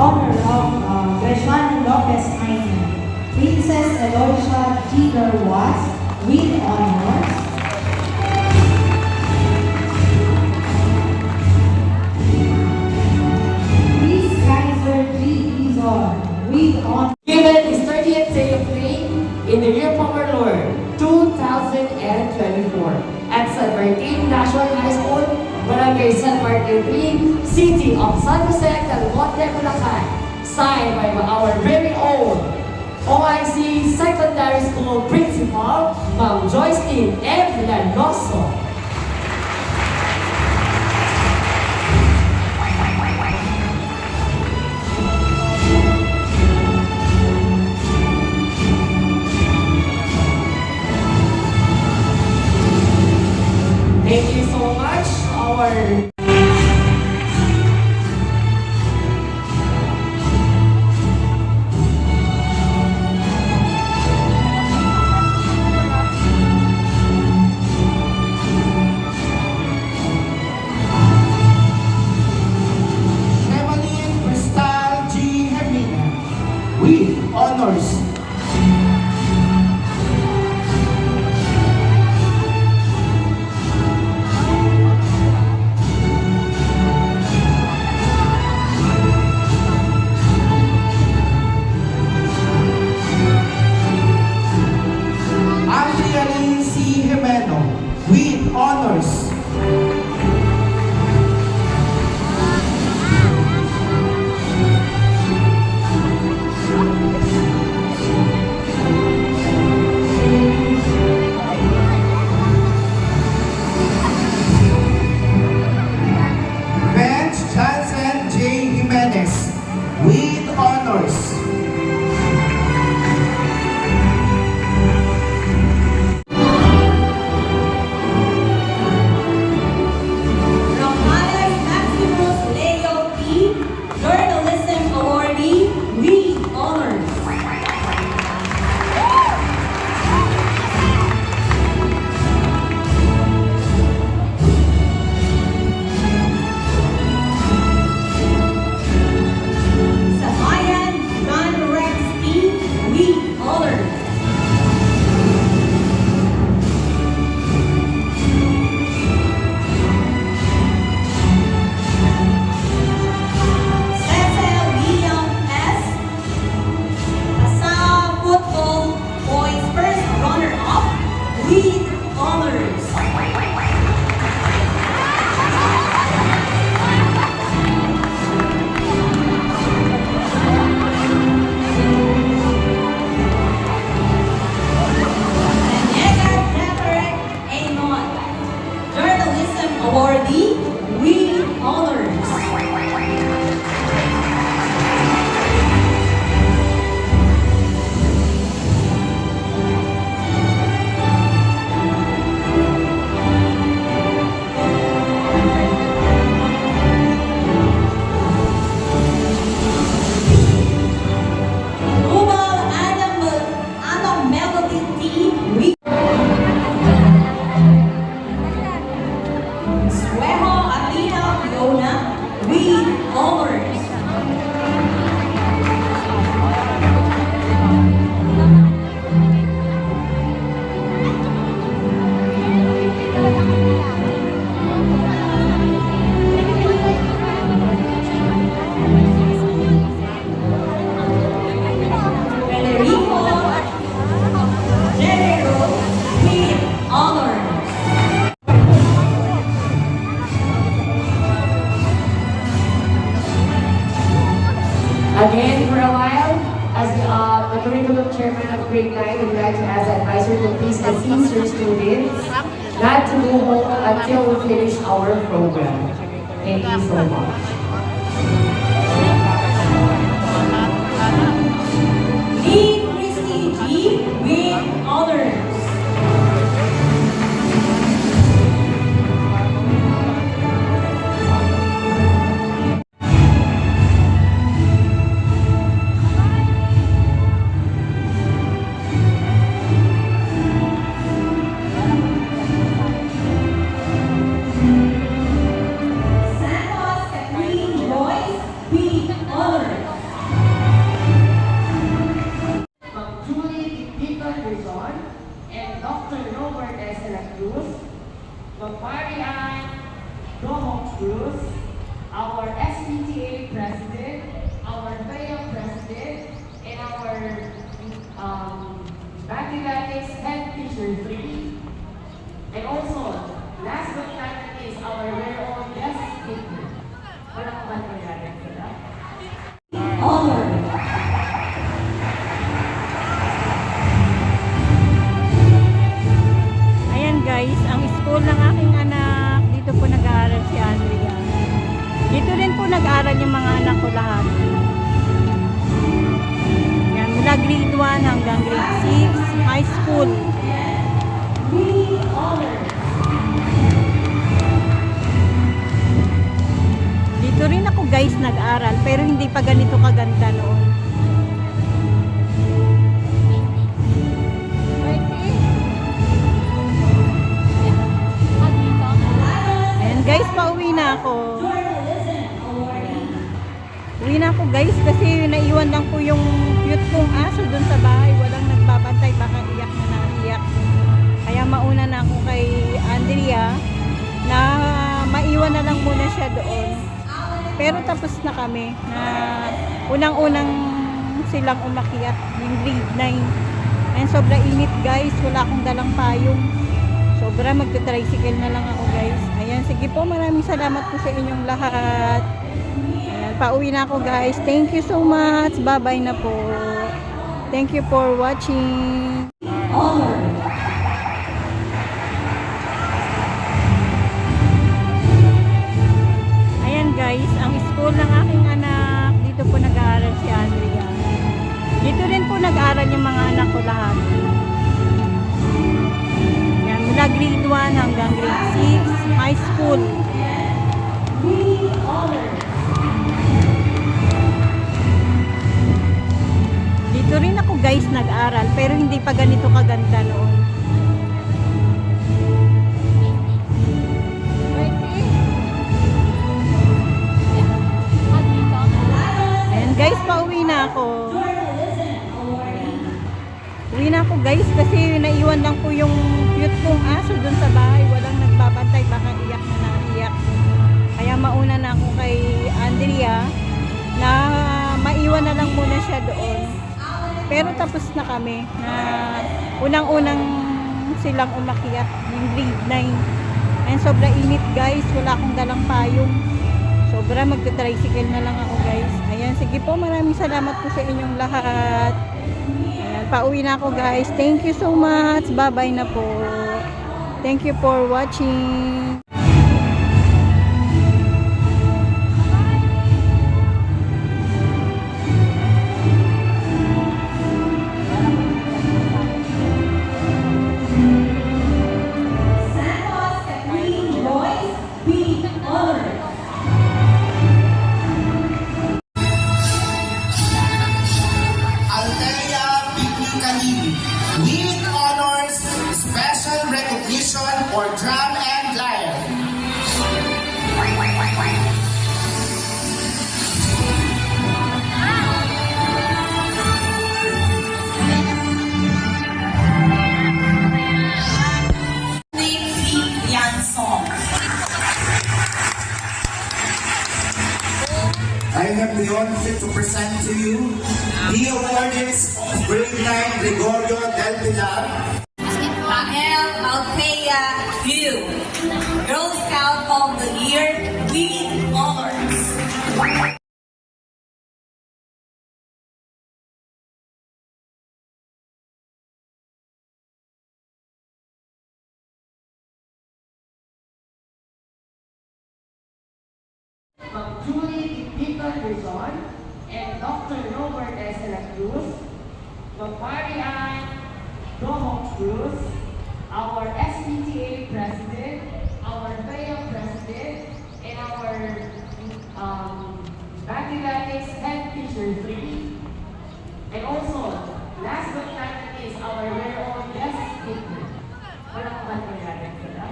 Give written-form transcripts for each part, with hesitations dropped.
honor of Graciano Lopez Aina, Princess Eloisa Tiger Was, with honors. Miss Kaiser G. Dizon, with honors. Given his 30th day of playing in the year of our Lord, 2024, at San Martin National High School, Barangay San Martin 3, City of San Jose, Del Monte, Bulacan, signed by our very own OIC Secondary School Principal, Ma'am Joycelyn M. Lanoso. Thank you so much, our Evelyn Cristal G. Hermina, with honors. Andrea Lynn C. Jimeno, with honors. Vance Johnson J. Jimenez, with honors. Rafael Maximus Leo P., Journalism Awardee, with honors. Samayan John Rex P., with honors. Cecil William S. Asawa Football Boys First Runner-Up, with honors. Nega Jeffrey Amon, Journalism Awardee, with honors. Rubal Adam Melody T. with Suejo Athena Fiona, with honors. Federico Guerrero, with honors. Again, for a while, as the curriculum chairman of grade 9, we'd like to ask the advisor to please assist your students not to go home until we finish our program. Thank you so much. Lee Christy G. with honors. Santos Catherine Cruz, our SPTA President, our FAYA President, and our Bangladesh Head Teacher 3. And also, last but not least, our very own guest speaker. Walang kapag-kagalan ko na. Honor. Ayan guys, ang school ng aking anak, dito po nag-aaral si Andrea. Dito rin po nag-aaral yung mga anak ko lahat. Yan, mula grade 1 hanggang grade 6, high school. Dito rin ako guys nag-aaral, pero hindi pa ganito kaganda noon. Ayan guys, pauwi na ako. Uwi na ako guys kasi naiwan lang po yung cute kong aso dun sa bahay. Walang nagbabantay, baka iyak na naiyak. Kaya mauna na ako kay Andrea na maiwan na lang muna siya doon. Pero tapos na kami na unang-unang silang umakyat yung grade 9. Ayan, sobra init guys, wala akong dalang payong. Sobra, magta-tricycle na lang ako guys. Ayan, sige po, maraming salamat po sa inyong lahat. Ayan, pauwi na ako guys. Thank you so much. Bye-bye na po. Thank you for watching. Honor. Ayan guys, ang school ng aking anak, dito po nag-aaral si Andrea. Dito rin po nag-aaral yung mga anak ko lahat. Yan, mula grade 1 hanggang grade 6, high school. Dito rin ako guys nag-aaral, pero hindi pa ganito kaganda noon. Ayan guys, pauwi na ako. Uwi na ako guys kasi naiwan lang po yung cute kong aso dun sa bahay. Walang nagbabantay, baka iyak na naiyak. Kaya mauna na ako kay Andrea na maiwan na lang muna siya doon. Pero tapos na kami na unang-unang silang umakyat yung grade 9. Ayan, sobra init guys, wala akong dalang payong. Sobra, magta-tricycle na lang ako guys. Ayan, sige po, maraming salamat po sa inyong lahat. Ayan, pauwi na ako guys. Thank you so much. Bye-bye na po. Thank you for watching. Santos Catherine Joyce with honor. Althea Vicky Kalim with honors, special recognition for drum and lyre. I have the honor to present to you the awardees of grade 9 Gregorio Del Pilar, Rael Althea View, Girl Scout of the Year with honors. From Julie Tita Rizon and Dr. Robert S. De La Cruz, from Marianne Domo Cruz, our SPTA President, our FAYA President, and our Bangladesh Head Teacher 3. And also, last but not least, our very own guest speaker. Walang kapag-kagalan ko na.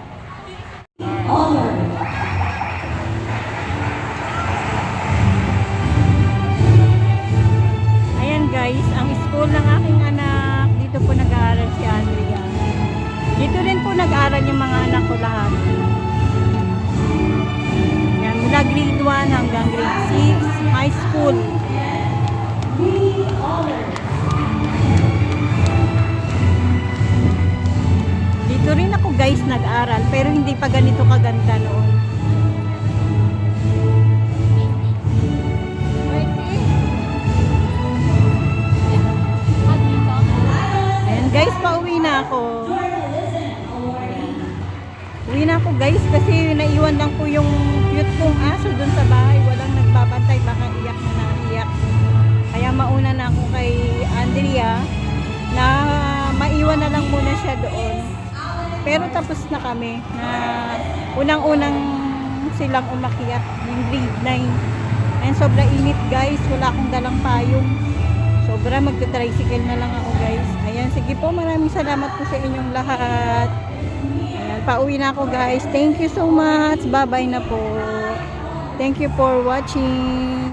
Honor. Ayan guys, ang school ng aking anak, dito po nag-aaral si Andrea. Dito rin po nag-aaral yung mga anak ko lahat. Yan, mula grade 1 hanggang grade 6, high school. Be honored. Dito rin ako guys nag-aral, pero hindi pa ganito kaganda noon. Ayan guys, pauwi na ako. Uwi na ako guys kasi naiwan lang po yung cute kong aso dun sa bahay. Walang nagbabantay, baka iyak na iyak. Kaya mauna na ako kay Andrea na maiwan na lang muna siya doon. Pero tapos na kami na unang-unang silang umakyat yung grade 9. And sobra init guys, wala akong dalang payong. Sobra, magta-tricycle na lang ako guys. Ayan, sige po, maraming salamat po sa inyong lahat. Ayan, pauwi na ako guys. Thank you so much. Bye-bye na po. Thank you for watching.